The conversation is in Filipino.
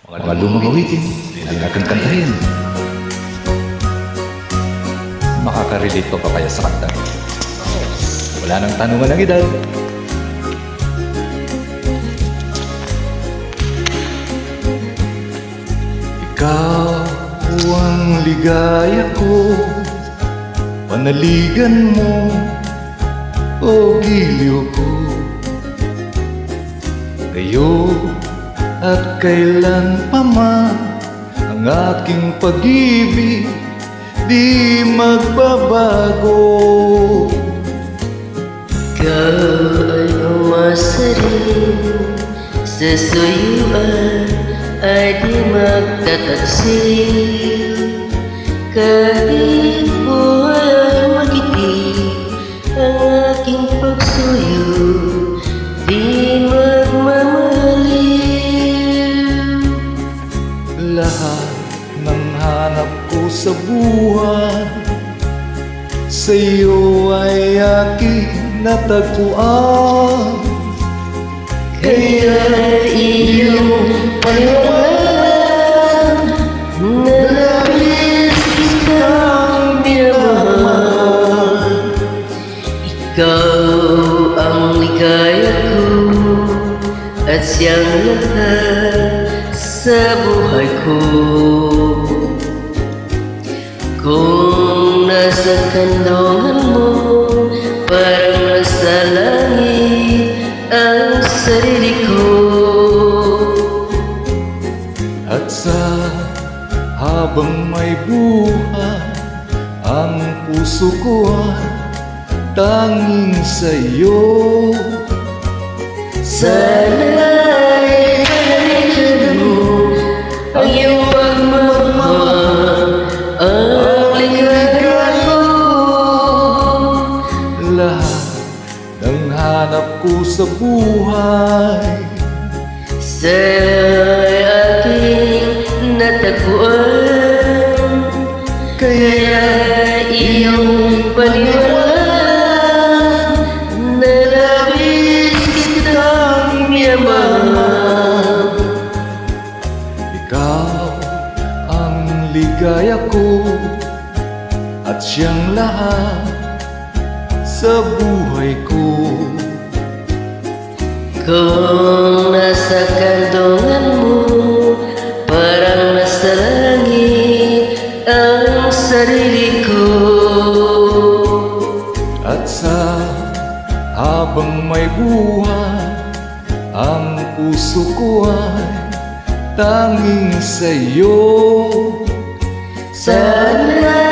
mga lumang awitin na natin kantahin. Makakarelate pa kaya sa kanta? Wala nang tanungan ng edad. Ikaw ang ligaya ko, panaligan mo o giliw ko. Ngayon at kailan pa man ang aking pag-ibig di magbabago. Ikaw ay umasarin sa suyuan ay di magtataksil. Kahit buhay ay magitig ang aking pagsuyo, di magmamaliw. Lahat ng hanap ko sa buhay sa'yo ay aking natagpuan. Kaya iyong paliwanag na labis kitang minamahal. Ikaw ang ligaya ko at siyang lahat sa buhay ko. Kung nasa kandungan mo, parang nasa langit ang sarili ko. At sa habang may buhay, ang puso ko ay tanging sa'yo. Sana'y kaharikan mo ang iyong pagmamahal, ang ligaya ko. Lahat ng hanap ko sa buhay Sa'y aking natagpuan. Kaya iyong paliwanag na labis kitang minamahal. ikaw ang ligaya ko at siyang lahat sa buhay ko. Kung nasa kandungan mo, parang nasa langit ang sarili ko. At sa habang may buhay, ang puso ko ay tanging sa'yo. Sana